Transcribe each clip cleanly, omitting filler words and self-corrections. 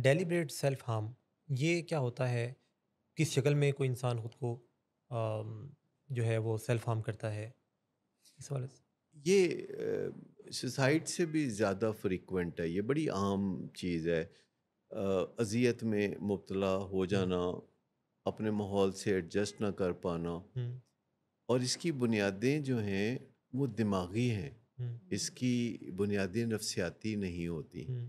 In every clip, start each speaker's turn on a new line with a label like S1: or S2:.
S1: Deliberate self harm یہ کیا ہوتا ہے؟ کس شکل میں کوئی انسان خود کو جو ہے وہ سیلف ہارم کرتا ہے اس والے سے؟
S2: یہ سوسائٹ سے بھی زیادہ فریکوینٹ ہے، یہ بڑی عام چیز ہے۔ اذیت میں مبتلا ہو
S1: ہوں،
S2: جانا، اپنے ماحول سے ایڈجسٹ نہ کر پانا،
S1: ہوں،
S2: اور اس کی بنیادیں جو ہیں وہ دماغی ہیں،
S1: ہوں،
S2: اس کی بنیادیں نفسیاتی نہیں ہوتی۔
S1: ہوں،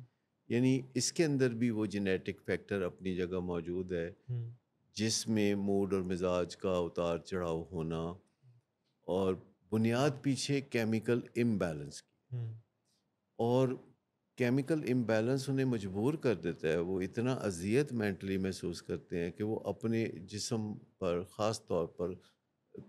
S2: یعنی اس کے اندر بھی وہ جینیٹک فیکٹر اپنی جگہ موجود ہے،
S1: ہوں،
S2: جس میں موڈ اور مزاج کا اتار چڑھاؤ ہونا، اور بنیاد پیچھے کیمیکل امبیلنس کی،
S1: ہوں،
S2: اور کیمیکل امبیلنس انہیں مجبور کر دیتا ہے، وہ اتنا اذیت مینٹلی محسوس کرتے ہیں کہ وہ اپنے جسم پر، خاص طور پر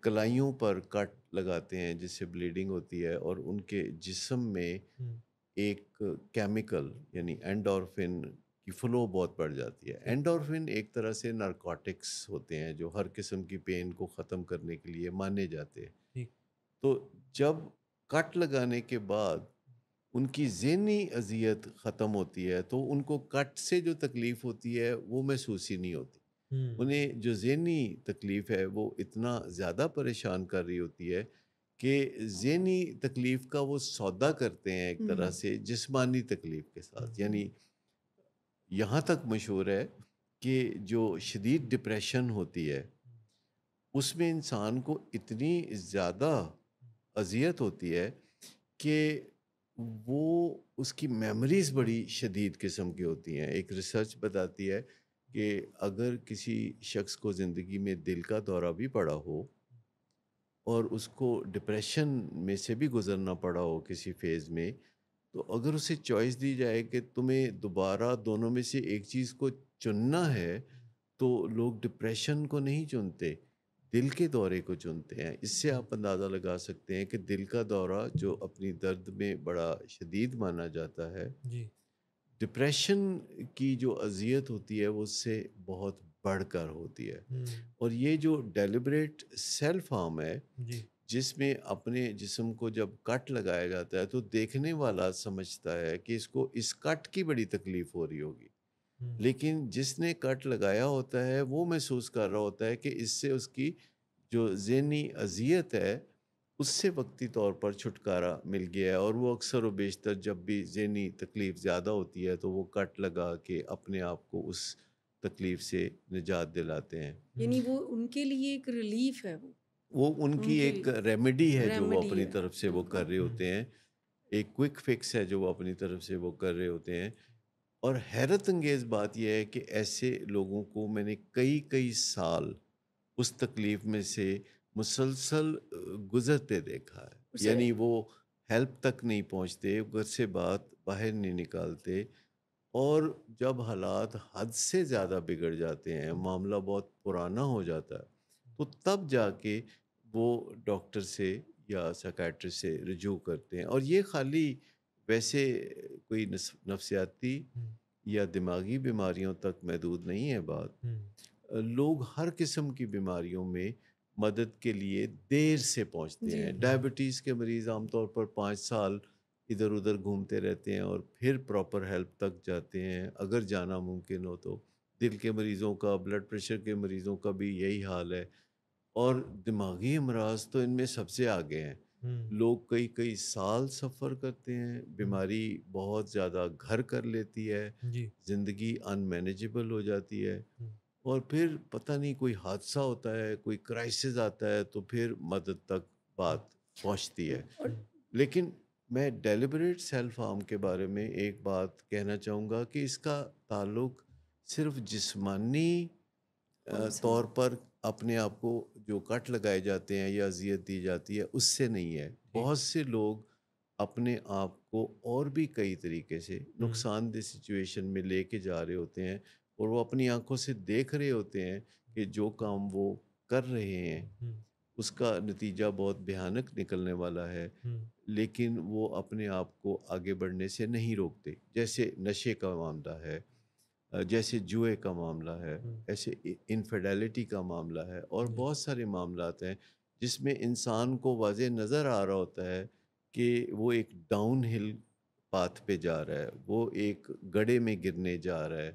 S2: کلائیوں پر کٹ لگاتے ہیں جس سے بلیڈنگ ہوتی ہے، اور ان کے جسم میں
S1: ہوں،
S2: ایک کیمیکل یعنی اینڈورفن کی فلو بہت بڑھ جاتی ہے۔
S1: ٹھیک،
S2: اینڈورفن ایک طرح سے نارکوٹکس ہوتے ہیں جو ہر قسم کی پین کو ختم کرنے کے لیے مانے جاتے ہیں۔
S1: ٹھیک،
S2: تو جب کٹ لگانے کے بعد ان کی ذہنی اذیت ختم ہوتی ہے تو ان کو کٹ سے جو تکلیف ہوتی ہے وہ محسوس ہی نہیں ہوتی۔
S1: ہوں،
S2: انہیں جو ذہنی تکلیف ہے وہ اتنا زیادہ پریشان کر رہی ہوتی ہے کہ ذہنی تکلیف کا وہ سودا کرتے ہیں ایک طرح سے جسمانی تکلیف کے ساتھ۔ یعنی یہاں تک مشہور ہے کہ جو شدید ڈپریشن ہوتی ہے اس میں انسان کو اتنی زیادہ اذیت ہوتی ہے کہ وہ اس کی میموریز بڑی شدید قسم کی ہوتی ہیں۔ ایک ریسرچ بتاتی ہے کہ اگر کسی شخص کو زندگی میں دل کا دورہ بھی پڑا ہو اور اس کو ڈپریشن میں سے بھی گزرنا پڑا ہو کسی فیز میں، تو اگر اسے چوائس دی جائے کہ تمہیں دوبارہ دونوں میں سے ایک چیز کو چننا ہے، تو لوگ ڈپریشن کو نہیں چنتے، دل کے دورے کو چنتے ہیں۔ اس سے آپ اندازہ لگا سکتے ہیں کہ دل کا دورہ جو اپنی درد میں بڑا شدید مانا جاتا ہے،
S1: جی،
S2: ڈپریشن کی جو اذیت ہوتی ہے وہ اس سے بہت بڑھ کر ہوتی ہے۔
S1: ہوں،
S2: اور یہ جو ڈیلیبریٹ سیلف ہارم ہے،
S1: جی،
S2: جس میں اپنے جسم کو جب کٹ لگایا جاتا ہے تو دیکھنے والا سمجھتا ہے کہ اس کو اس کٹ کی بڑی تکلیف ہو رہی ہوگی،
S1: ہوں،
S2: لیکن جس نے کٹ لگایا ہوتا ہے وہ محسوس کر رہا ہوتا ہے کہ اس سے اس کی جو ذہنی اذیت ہے اس سے وقتی طور پر چھٹکارا مل گیا ہے، اور وہ اکثر و بیشتر جب بھی ذہنی تکلیف زیادہ ہوتی ہے تو وہ کٹ لگا کے اپنے آپ کو اس تکلیف سے نجات دلاتے ہیں۔
S1: ہوں،
S3: یعنی وہ ان کے لیے ایک ریلیف ہے،
S2: وہ ان کی
S3: ان کی
S2: ایک ریمیڈی ہے جو وہ
S3: ریمیڈی
S2: اپنی
S3: ہے۔
S2: طرف سے وہ کر رہے ہوتے ہیں، ایک کوئک فکس ہے جو وہ اپنی طرف سے وہ کر رہے ہوتے ہیں۔ اور حیرت انگیز بات یہ ہے کہ ایسے لوگوں کو میں نے کئی کئی سال اس تکلیف میں سے مسلسل گزرتے دیکھا ہے۔
S3: اسے
S2: یعنی وہ ہیلپ تک نہیں پہنچتے، گھر سے بات باہر نہیں نکالتے، اور جب حالات حد سے زیادہ بگڑ جاتے ہیں، معاملہ بہت پرانا ہو جاتا ہے، تو تب جا کے وہ ڈاکٹر سے یا سائیکیٹرسٹ سے رجوع کرتے ہیں۔ اور یہ خالی ویسے کوئی نفسیاتی
S1: ہوں،
S2: یا دماغی بیماریوں تک محدود نہیں ہے بات۔
S1: ہوں،
S2: لوگ ہر قسم کی بیماریوں میں مدد کے لیے دیر سے پہنچتے
S3: جی
S2: ہیں۔ ڈائبٹیز کے مریض عام طور پر 5 سال ادھر ادھر گھومتے رہتے ہیں اور پھر پراپر ہیلپ تک جاتے ہیں اگر جانا ممکن ہو تو۔ دل کے مریضوں کا، بلڈ پریشر کے مریضوں کا بھی یہی حال ہے، اور دماغی امراض تو ان میں سب سے آگے ہیں۔
S1: ہوں،
S2: لوگ کئی کئی سال سفر کرتے ہیں،
S1: ہوں،
S2: بیماری بہت زیادہ گھر کر لیتی ہے،
S1: جی،
S2: زندگی ان مینیجبل ہو جاتی ہے،
S1: ہوں،
S2: اور پھر پتہ نہیں کوئی حادثہ ہوتا ہے، کوئی کرائسس آتا ہے تو پھر مدد تک بات پہنچتی ہے۔
S3: اور
S2: لیکن میں ڈیلیبریٹ سیلف ہارم کے بارے میں ایک بات کہنا چاہوں گا کہ اس کا تعلق صرف جسمانی
S3: کون سا
S2: طور پر اپنے آپ کو جو کٹ لگائے جاتے ہیں یا اذیت دی جاتی ہے اس سے نہیں ہے۔
S1: ٹھیک،
S2: بہت سے لوگ اپنے آپ کو اور بھی کئی طریقے سے
S1: ہوں،
S2: نقصان دہ سچویشن میں لے کے جا رہے ہوتے ہیں، اور وہ اپنی آنکھوں سے دیکھ رہے ہوتے ہیں کہ جو کام وہ کر رہے ہیں
S1: ہوں،
S2: اس کا نتیجہ بہت بھیانک نکلنے والا ہے،
S1: ہوں،
S2: لیکن وہ اپنے آپ کو آگے بڑھنے سے نہیں روکتے۔ جیسے نشے کا معاملہ ہے، جیسے جوئے کا معاملہ ہے،
S1: ہوں،
S2: ایسے انفیڈیلٹی کا معاملہ ہے، اور
S1: جی،
S2: بہت سارے معاملات ہیں جس میں انسان کو واضح نظر آ رہا ہوتا ہے کہ وہ ایک ڈاؤن ہل پاتھ پہ جا رہا ہے، وہ ایک گڑھے میں گرنے جا رہا ہے،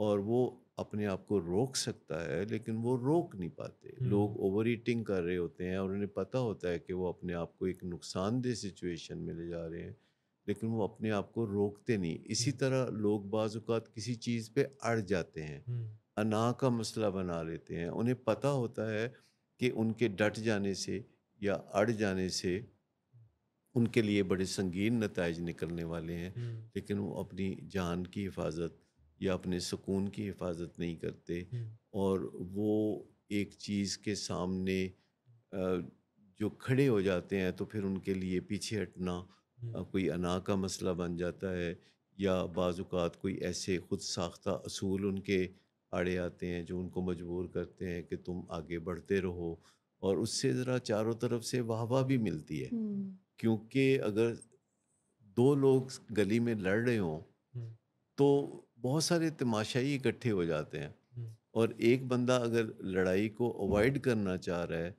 S2: اور وہ اپنے آپ کو روک سکتا ہے لیکن وہ روک نہیں پاتے. لوگ اوور ایٹنگ کر رہے ہوتے ہیں اور انہیں پتہ ہوتا ہے کہ وہ اپنے آپ کو ایک نقصان دہ سچویشن میں لے جا رہے ہیں لیکن وہ اپنے آپ کو روکتے نہیں. اسی طرح لوگ بعض اوقات کسی چیز پہ اڑ جاتے ہیں, انا کا مسئلہ بنا لیتے ہیں. انہیں پتہ ہوتا ہے کہ ان کے ڈٹ جانے سے یا اڑ جانے سے ان کے لیے بڑے سنگین نتائج نکلنے والے ہیں لیکن وہ اپنی جان کی حفاظت یا اپنے سکون کی حفاظت نہیں کرتے اور وہ ایک چیز کے سامنے جو کھڑے ہو جاتے ہیں تو پھر ان کے لیے پیچھے ہٹنا کوئی انا کا مسئلہ بن جاتا ہے یا بعض اوقات کوئی ایسے خود ساختہ اصول ان کے آڑے آتے ہیں جو ان کو مجبور کرتے ہیں کہ تم آگے بڑھتے رہو اور اس سے ذرا چاروں طرف سے واہ واہ بھی ملتی ہے. کیونکہ اگر دو لوگ گلی میں لڑ رہے ہوں تو بہت سارے تماشائی اکٹھے ہو جاتے ہیں اور ایک بندہ اگر لڑائی کو اوائڈ کرنا چاہ رہا ہے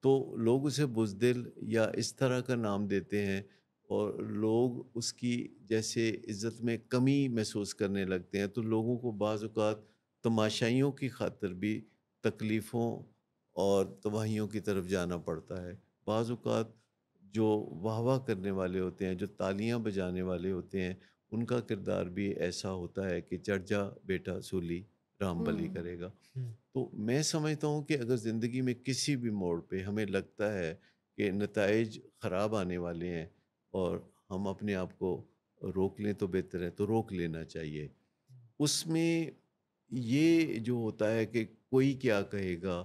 S2: تو لوگ اسے بزدل یا اس طرح کا نام دیتے ہیں اور لوگ اس کی جیسے عزت میں کمی محسوس کرنے لگتے ہیں. تو لوگوں کو بعض اوقات تماشائیوں کی خاطر بھی تکلیفوں اور تباہیوں کی طرف جانا پڑتا ہے. بعض اوقات جو واہ واہ کرنے والے ہوتے ہیں, جو تالیاں بجانے والے ہوتے ہیں, ان کا کردار بھی ایسا ہوتا ہے کہ چڑھ جا بیٹا سولی رام بلی کرے گا. تو میں سمجھتا ہوں کہ اگر زندگی میں کسی بھی موڑ پہ ہمیں لگتا ہے کہ نتائج خراب آنے والے ہیں اور ہم اپنے آپ کو روک لیں تو بہتر ہے, تو روک لینا چاہیے. اس میں یہ جو ہوتا ہے کہ کوئی کیا کہے گا,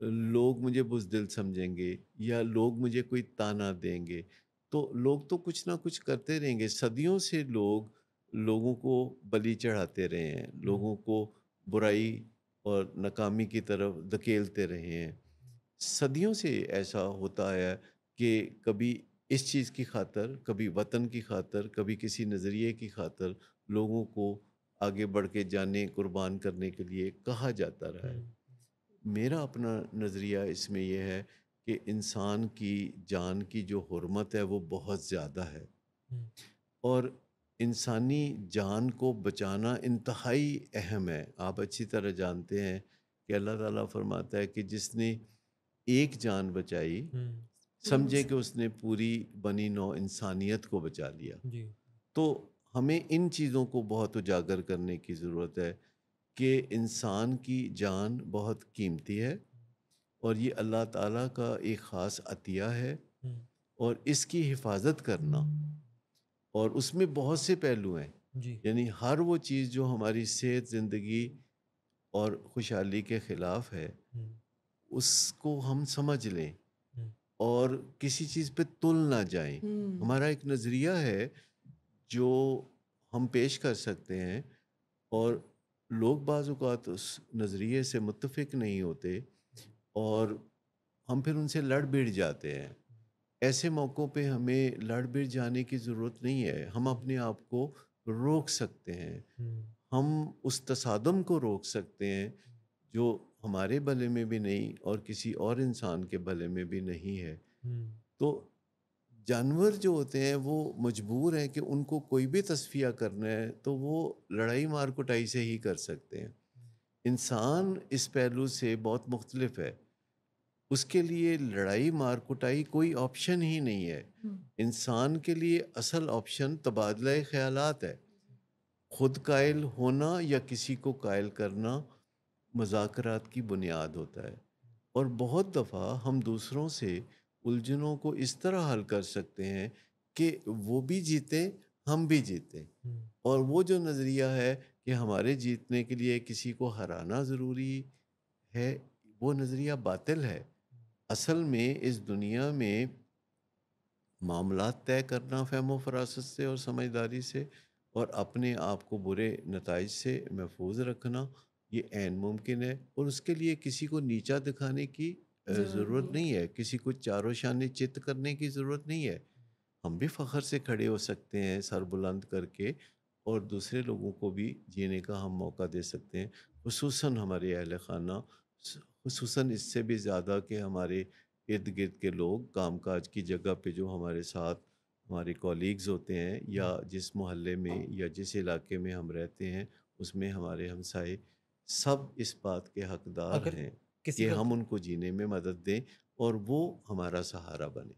S2: لوگ مجھے بزدل سمجھیں گے یا لوگ مجھے کوئی تانا دیں گے, تو لوگ تو کچھ نہ کچھ کرتے رہیں گے. صدیوں سے لوگوں کو بلی چڑھاتے رہے ہیں, لوگوں کو برائی اور ناکامی کی طرف دھکیلتے رہے ہیں. صدیوں سے ایسا ہوتا ہے کہ کبھی اس چیز کی خاطر, کبھی وطن کی خاطر, کبھی کسی نظریے کی خاطر لوگوں کو آگے بڑھ کے جانیں قربان کرنے کے لیے کہا جاتا رہا ہے. میرا اپنا نظریہ اس میں یہ ہے کہ انسان کی جان کی جو حرمت ہے وہ بہت زیادہ ہے اور انسانی جان کو بچانا انتہائی اہم ہے. آپ اچھی طرح جانتے ہیں کہ اللہ تعالیٰ فرماتا ہے کہ جس نے ایک جان بچائی سمجھے کہ اس نے پوری بنی نوع انسانیت کو بچا لیا. تو ہمیں ان چیزوں کو بہت اجاگر کرنے کی ضرورت ہے کہ انسان کی جان بہت قیمتی ہے اور یہ اللہ تعالیٰ کا ایک خاص عطیہ ہے اور اس کی حفاظت کرنا, اور اس میں بہت سے پہلو ہیں. یعنی ہر وہ چیز جو ہماری صحت, زندگی اور خوشحالی کے خلاف ہے اس کو ہم سمجھ لیں اور کسی چیز پہ تل نہ جائیں. ہمارا ایک نظریہ ہے جو ہم پیش کر سکتے ہیں اور لوگ بعض اوقات اس نظریے سے متفق نہیں ہوتے اور ہم پھر ان سے لڑ بھڑ جاتے ہیں. ایسے موقعوں پہ ہمیں لڑ بھڑ جانے کی ضرورت نہیں ہے. ہم اپنے آپ کو روک سکتے ہیں, ہم اس تصادم کو روک سکتے ہیں جو ہمارے بھلے میں بھی نہیں اور کسی اور انسان کے بھلے میں بھی نہیں ہے. تو جانور جو ہوتے ہیں وہ مجبور ہیں کہ ان کو کوئی بھی تصفیہ کرنا ہے تو وہ لڑائی مار کٹائی سے ہی کر سکتے ہیں. انسان اس پہلو سے بہت مختلف ہے, اس کے لیے لڑائی مار کٹائی کوئی آپشن ہی نہیں ہے. انسان کے لیے اصل آپشن تبادلہ خیالات ہے. خود قائل ہونا یا کسی کو قائل کرنا مذاکرات کی بنیاد ہوتا ہے, اور بہت دفعہ ہم دوسروں سے الجھنوں کو اس طرح حل کر سکتے ہیں کہ وہ بھی جیتیں ہم بھی جیتیں. اور وہ جو نظریہ ہے کہ ہمارے جیتنے کے لیے کسی کو ہرانا ضروری ہے, وہ نظریہ باطل ہے. اصل میں اس دنیا میں معاملات طے کرنا فہم و فراست سے اور سمجھداری سے اور اپنے آپ کو برے نتائج سے محفوظ رکھنا یہ عین ممکن ہے, اور اس کے لیے کسی کو نیچا دکھانے کی ضرورت نہیں ہے, کسی کو چاروں شانے چت کرنے کی ضرورت نہیں ہے. ہم بھی فخر سے کھڑے ہو سکتے ہیں سر بلند کر کے, اور دوسرے لوگوں کو بھی جینے کا ہم موقع دے سکتے ہیں, خصوصاً ہمارے اہل خانہ, خصوصاً اس سے بھی زیادہ کہ ہمارے ارد گرد کے لوگ کام کاج کی جگہ پہ جو ہمارے ساتھ ہمارے کولیگز ہوتے ہیں یا جس محلے میں یا جس علاقے میں ہم رہتے ہیں اس میں ہمارے ہمسائے سب اس بات کے حقدار
S1: اگر
S2: ہیں
S1: کسی
S2: کہ
S1: کا
S2: ہم ان کو جینے میں مدد دیں اور وہ ہمارا سہارا بنے۔